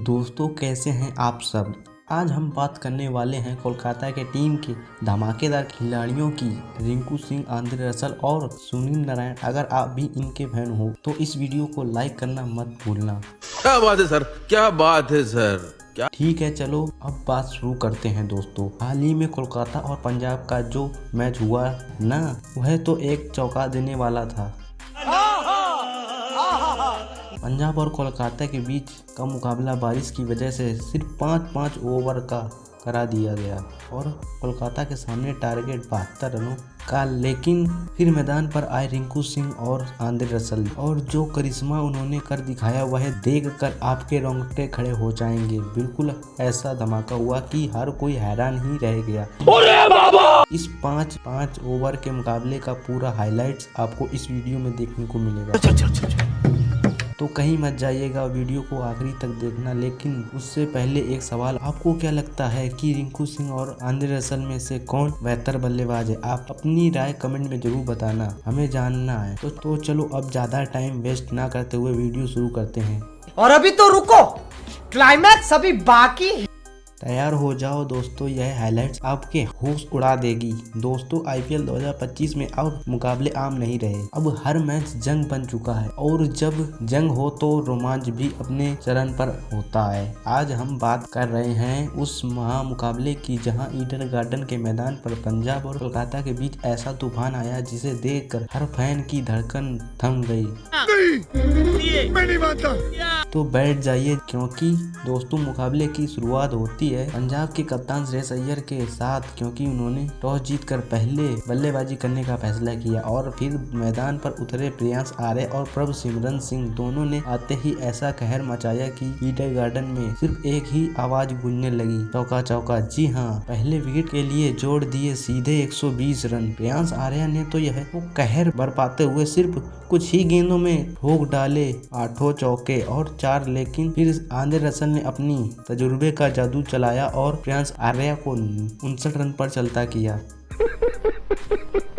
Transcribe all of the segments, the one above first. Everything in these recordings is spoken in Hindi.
दोस्तों कैसे हैं आप सब। आज हम बात करने वाले हैं कोलकाता के टीम के धमाकेदार खिलाड़ियों की, रिंकू सिंह, आंद्रे रसल और सुनील नारायण। अगर आप भी इनके फैन हो तो इस वीडियो को लाइक करना मत भूलना। क्या बात है सर, क्या बात है सर, क्या। ठीक है, चलो अब बात शुरू करते हैं दोस्तों। हाल ही में कोलकाता और पंजाब का जो मैच हुआ ना, वह तो एक चौंका देने वाला था। पंजाब और कोलकाता के बीच का मुकाबला बारिश की वजह से सिर्फ 5-5 ओवर का करा दिया गया और कोलकाता के सामने टारगेट 72 रनों का। लेकिन फिर मैदान पर आए रिंकू सिंह और आंद्रे रसल और जो करिश्मा उन्होंने कर दिखाया वह देखकर आपके रोंगटे खड़े हो जाएंगे। बिल्कुल ऐसा धमाका हुआ कि हर कोई हैरान ही रह गया। अरे बाबा! इस 5-5 ओवर के मुकाबले का पूरा हाइलाइट्स आपको इस वीडियो में देखने को मिलेगा। तो कहीं मत जाइएगा, वीडियो को आखिरी तक देखना। लेकिन उससे पहले एक सवाल, आपको क्या लगता है कि रिंकू सिंह और आंद्रे रसल में से कौन बेहतर बल्लेबाज है? आप अपनी राय कमेंट में जरूर बताना, हमें जानना है। तो चलो अब ज्यादा टाइम वेस्ट ना करते हुए वीडियो शुरू करते हैं। और अभी तो रुको, क्लाइमैक्स अभी बाकी है। तैयार हो जाओ दोस्तों, यह हाइलाइट्स आपके होश उड़ा देगी। दोस्तों आईपीएल 2025 में अब मुकाबले आम नहीं रहे, अब हर मैच जंग बन चुका है और जब जंग हो तो रोमांच भी अपने चरण पर होता है। आज हम बात कर रहे हैं उस महा मुकाबले की जहां ईडन गार्डन के मैदान पर पंजाब और कोलकाता के बीच ऐसा तूफान आया जिसे देखकर हर फैन की धड़कन थम गई। मैं नहीं मानता। तो बैठ जाइए, क्योंकि दोस्तों मुकाबले की शुरुआत होती है पंजाब के कप्तान श्रेयस अय्यर के साथ, क्योंकि उन्होंने टॉस जीतकर पहले बल्लेबाजी करने का फैसला किया और फिर मैदान पर उतरे प्रियांश आर्य और प्रभ सिमरन सिंह। दोनों ने आते ही ऐसा कहर मचाया कि ईडन गार्डन में सिर्फ एक ही आवाज गूंजने लगी, चौका चौका। जी हाँ, पहले विकेट के लिए जोड़ दिए सीधे 120 रन। प्रियांश आर्य ने तो यह कहर बरपाते हुए सिर्फ कुछ ही गेंदों में ठोक डाले 8 चौके और 4। लेकिन फिर आंद्रे रसल ने अपनी तजुर्बे का जादू चलाया और प्रियांश आर्य को 59 रन पर चलता किया।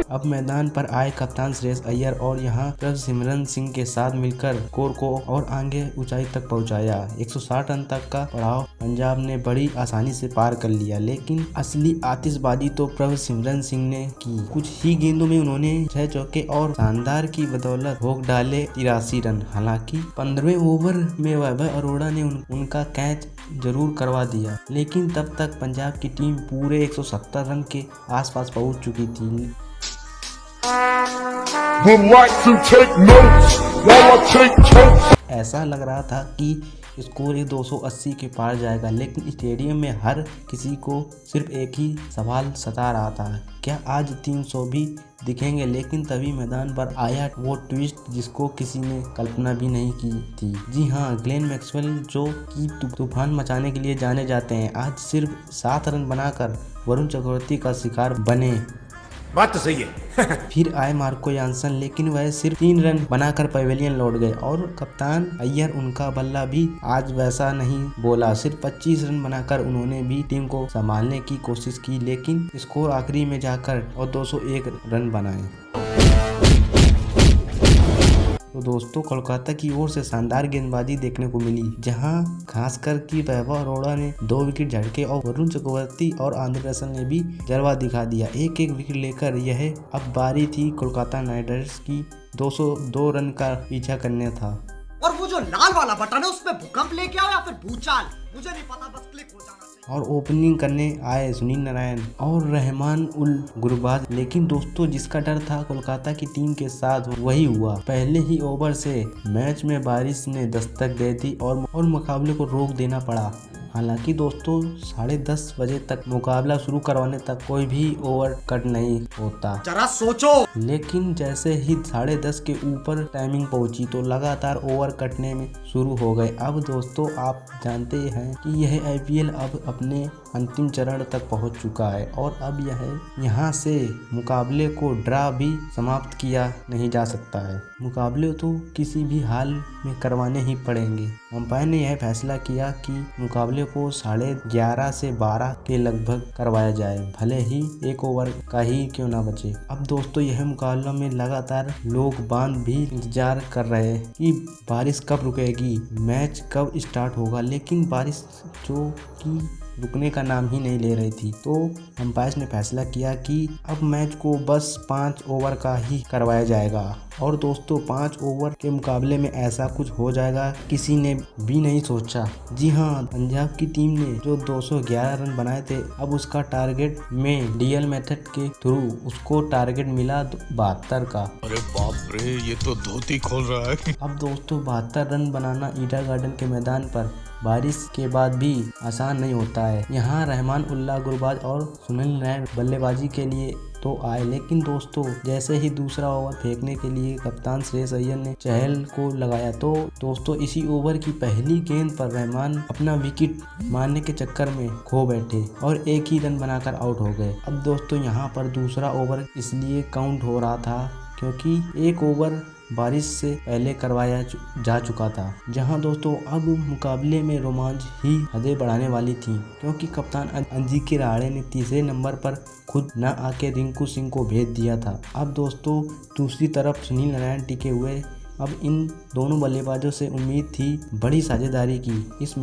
अब मैदान पर आए कप्तान श्रेयस अय्यर और यहाँ प्रभ सिमरन सिंह के साथ मिलकर स्कोर को और आगे ऊंचाई तक पहुंचाया। 160 रन तक का पड़ाव पंजाब ने बड़ी आसानी से पार कर लिया। लेकिन असली आतिशबाजी तो प्रभ सिमरन सिंह ने की। कुछ ही गेंदों में उन्होंने 6 चौके और शानदार की बदौलत ठोक डाले 83 रन। हालांकि 15वें ओवर में वैभव अरोड़ा ने उनका कैच जरूर करवा दिया, लेकिन तब तक पंजाब की टीम पूरे 170 रन के आसपास पहुंच चुकी थी। ऐसा लग रहा था कि स्कोर 280 के पार जाएगा, लेकिन स्टेडियम में हर किसी को सिर्फ एक ही सवाल सता रहा था, क्या आज 300 भी दिखेंगे? लेकिन तभी मैदान पर आया वो ट्विस्ट जिसको किसी ने कल्पना भी नहीं की थी। जी हाँ, ग्लेन मैक्सवेल, जो कि तूफान मचाने के लिए जाने जाते हैं, आज सिर्फ 7 रन बनाकर वरुण चक्रवर्ती का शिकार बने। बात तो सही है। फिर आए मार्को यानसन, लेकिन वह सिर्फ 3 रन बनाकर पवेलियन लौट गए और कप्तान अय्यर, उनका बल्ला भी आज वैसा नहीं बोला। सिर्फ 25 रन बनाकर उन्होंने भी टीम को संभालने की कोशिश की, लेकिन स्कोर आखिरी में जाकर और 201 रन बनाए। तो दोस्तों कोलकाता की ओर से शानदार गेंदबाजी देखने को मिली, जहां खासकर कि वैभव अरोड़ा ने 2 विकेट झटके और वरुण चक्रवर्ती और आंद्रे रसल ने भी जलवा दिखा दिया। एक विकेट लेकर यह अब बारी थी कोलकाता नाइट राइडर्स की 202 रन का पीछा करने था। और वो जो लाल वाला बटन है उसमें भूकंप लेके आओ या फिर भूचाल, मुझे नहीं पता, बस क्लिक हो जाना चाहिए। और ओपनिंग करने आए सुनील नारायण और रहमान उल गुरबाज। लेकिन दोस्तों जिसका डर था कोलकाता की टीम के साथ वही हुआ। पहले ही ओवर से मैच में बारिश ने दस्तक दे दी और मुकाबले को रोक देना पड़ा। हालांकि दोस्तों 10:30 बजे तक मुकाबला शुरू करवाने तक कोई भी ओवर कट नहीं होता, जरा सोचो। लेकिन जैसे ही 10:30 के ऊपर टाइमिंग पहुंची तो लगातार ओवर कटने में शुरू हो गए। अब दोस्तों आप जानते हैं कि यह आईपीएल अब अपने अंतिम चरण तक पहुंच चुका है और अब यह यहाँ से मुकाबले को ड्रा भी समाप्त किया नहीं जा सकता है। मुकाबले तो किसी भी हाल में करवाने ही पड़ेंगे। अंपायर ने यह फैसला किया कि मुकाबले को 11:30 से 12 के लगभग करवाया जाए, भले ही 1 ओवर का ही क्यों ना बचे। अब दोस्तों यह मुकाबला में लगातार लोग बांध भी इंतजार कर रहे हैं कि बारिश कब रुकेगी, मैच कब स्टार्ट होगा, लेकिन बारिश जो कि रुकने का नाम ही नहीं ले रही थी। तो अंपायर ने फैसला किया कि अब मैच को बस 5 ओवर का ही करवाया जाएगा। और दोस्तों 5 ओवर के मुकाबले में ऐसा कुछ हो जाएगा किसी ने भी नहीं सोचा। जी हाँ, पंजाब की टीम ने जो 211 रन बनाए थे, अब उसका टारगेट में डीएल मेथड के थ्रू उसको टारगेट मिला 72 का। अरे बाप रे, ये तो धोती खोल रहा है। अब दोस्तों 72 रन बनाना ईडन गार्डन के मैदान पर बारिश के बाद भी आसान नहीं होता है। यहाँ रहमान उल्लाह गुरबाज और सुनील नारायण बल्लेबाजी के लिए तो आए, लेकिन दोस्तों जैसे ही दूसरा ओवर फेंकने के लिए कप्तान श्रेयस अय्यर ने चहल को लगाया, तो दोस्तों इसी ओवर की पहली गेंद पर रहमान अपना विकेट मारने के चक्कर में खो बैठे और एक ही रन बनाकर आउट हो गए। अब दोस्तों यहाँ पर दूसरा ओवर इसलिए काउंट हो रहा था क्योंकि 1 ओवर बारिश से पहले करवाया जा चुका था। जहां दोस्तों अब मुकाबले में रोमांच ही हदें बढ़ाने वाली थी, क्योंकि कप्तान अजिंक्य रहाणे ने तीसरे नंबर पर खुद न आके रिंकू सिंह को भेज दिया था। अब दोस्तों दूसरी तरफ सुनील नारायण टिके हुए। अब इन दोनों बल्लेबाजों से उम्मीद थी बड़ी साझेदारी की इस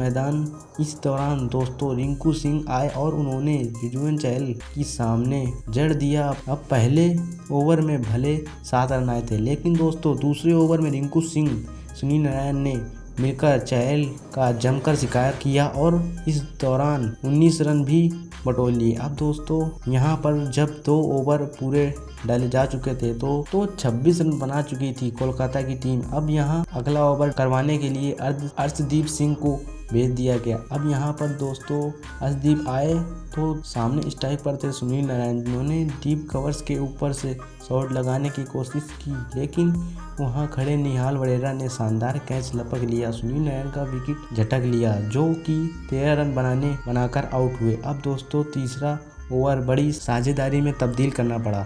दौरान दोस्तों रिंकू सिंह आए और उन्होंने युजवेंद्र चहल के सामने जड़ दिया। अब पहले ओवर में भले 7 रन आए थे, लेकिन दोस्तों दूसरे ओवर में रिंकू सिंह सुनील नारायण ने मिलकर चहल का जमकर शिकार किया और इस दौरान 19 रन भी बटोर लिए। अब दोस्तों यहाँ पर जब 2 ओवर पूरे डाले जा चुके थे तो 26 रन बना चुकी थी कोलकाता की टीम। अब यहाँ अगला ओवर करवाने के लिए अर्शदीप सिंह को भेज दिया गया। अब यहाँ पर दोस्तों अर्शदीप आए तो सामने स्ट्राइक पर थे सुनील नारायण, जिन्होंने डीप कवर्स के ऊपर से शॉट लगाने की कोशिश की, लेकिन वहां खड़े निहाल वडेरा ने शानदार कैच लपक लिया। सुनील नारायण का विकेट झटक लिया, जो कि 13 रन बनाकर आउट हुए। अब दोस्तों तीसरा ओवर बड़ी साझेदारी में तब्दील करना पड़ा।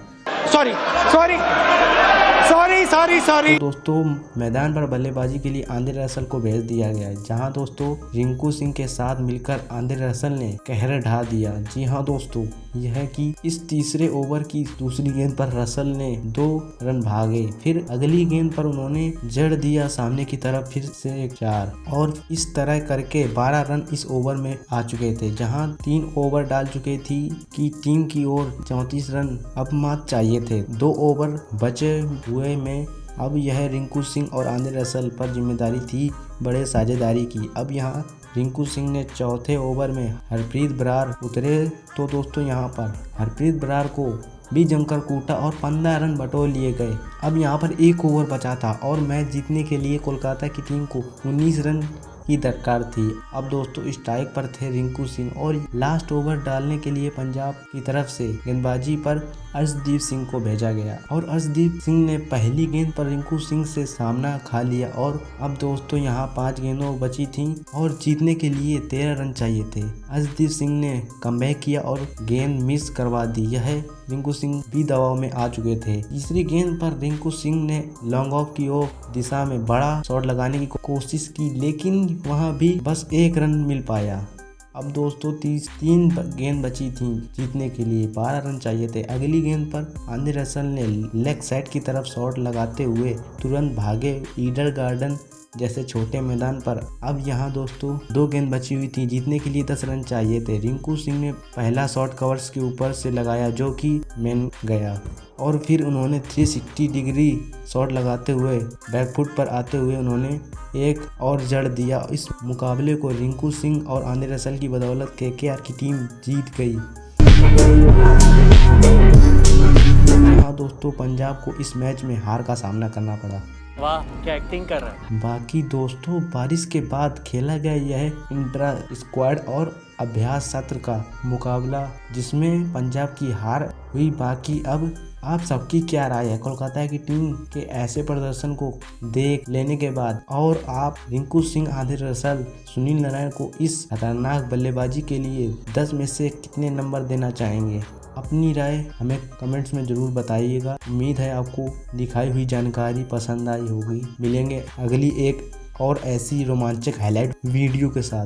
तो दोस्तों मैदान पर बल्लेबाजी के लिए आंद्रे रसल को भेज दिया गया, जहां दोस्तों रिंकू सिंह के साथ मिलकर आंद्रे रसल ने कहर ढा दिया। जी हां दोस्तों, यह कि इस तीसरे ओवर की दूसरी गेंद पर रसल ने 2 रन भागे, फिर अगली गेंद पर उन्होंने जड़ दिया सामने की तरफ फिर से एक 4, और इस तरह करके 12 रन इस ओवर में आ चुके थे। जहां 3 ओवर डाल चुके थी कि टीम की ओर 34 रन अब मात्र चाहिए थे। 2 ओवर बचे हुए में अब यह रिंकू सिंह और आंद्रे रसल पर जिम्मेदारी थी बड़े साझेदारी की। अब यहाँ रिंकू सिंह ने चौथे ओवर में हरप्रीत बरार उतरे, तो दोस्तों यहाँ पर हरप्रीत बरार को भी जमकर कूटा और 15 रन बटोर लिए गए। अब यहाँ पर 1 ओवर बचा था और मैच जीतने के लिए कोलकाता की टीम को 19 रन की दरकार थी। अब दोस्तों स्ट्राइक पर थे रिंकू सिंह और लास्ट ओवर डालने के लिए पंजाब की तरफ से गेंदबाजी पर अर्शदीप सिंह को भेजा गया और अर्शदीप सिंह ने पहली गेंद पर रिंकू सिंह से सामना खा लिया। और अब दोस्तों यहाँ 5 गेंदों बची थीं और जीतने के लिए 13 रन चाहिए थे। अर्शदीप सिंह ने कमबैक किया और गेंद मिस करवा दी। यह रिंकू सिंह भी दबाव में आ चुके थे। तीसरी गेंद पर रिंकू सिंह ने लॉन्ग ऑफ की ओर दिशा में बड़ा शॉट लगाने की कोशिश की, लेकिन वहां भी बस 1 रन मिल पाया। अब दोस्तों 3 गेंद बची थी जीतने के लिए, 12 रन चाहिए थे। अगली गेंद पर आंद्रे रसल ने लेग साइड की तरफ शॉट लगाते हुए तुरंत भागे ईडन गार्डन जैसे छोटे मैदान पर। अब यहाँ दोस्तों 2 गेंद बची हुई थी, जीतने के लिए 10 रन चाहिए थे। रिंकू सिंह ने पहला शॉट कवर्स के ऊपर से लगाया, जो कि मैन गया, और फिर उन्होंने 360 डिग्री शॉट लगाते हुए बैकफुट पर आते हुए उन्होंने एक और जड़ दिया। इस मुकाबले को रिंकू सिंह और आंद्रे रसल की बदौलत केकेआर की टीम जीत गई। यहाँ दोस्तों पंजाब को इस मैच में हार का सामना करना पड़ा। वाह, क्या एक्टिंग कर रहा है। बाकी दोस्तों बारिश के बाद खेला गया यह इंट्रा स्क्वाड और अभ्यास सत्र का मुकाबला, जिसमें पंजाब की हार हुई। बाकी अब आप सबकी क्या राय है कोलकाता की टीम के ऐसे प्रदर्शन को देख लेने के बाद, और आप रिंकू सिंह, आदिल रसल, सुनील नारायण को इस खतरनाक बल्लेबाजी के लिए 10 में से कितने नंबर देना चाहेंगे? अपनी राय हमें कमेंट्स में ज़रूर बताइएगा। उम्मीद है आपको दिखाई हुई जानकारी पसंद आई होगी। मिलेंगे अगली एक और ऐसी रोमांचक हाईलाइट वीडियो के साथ।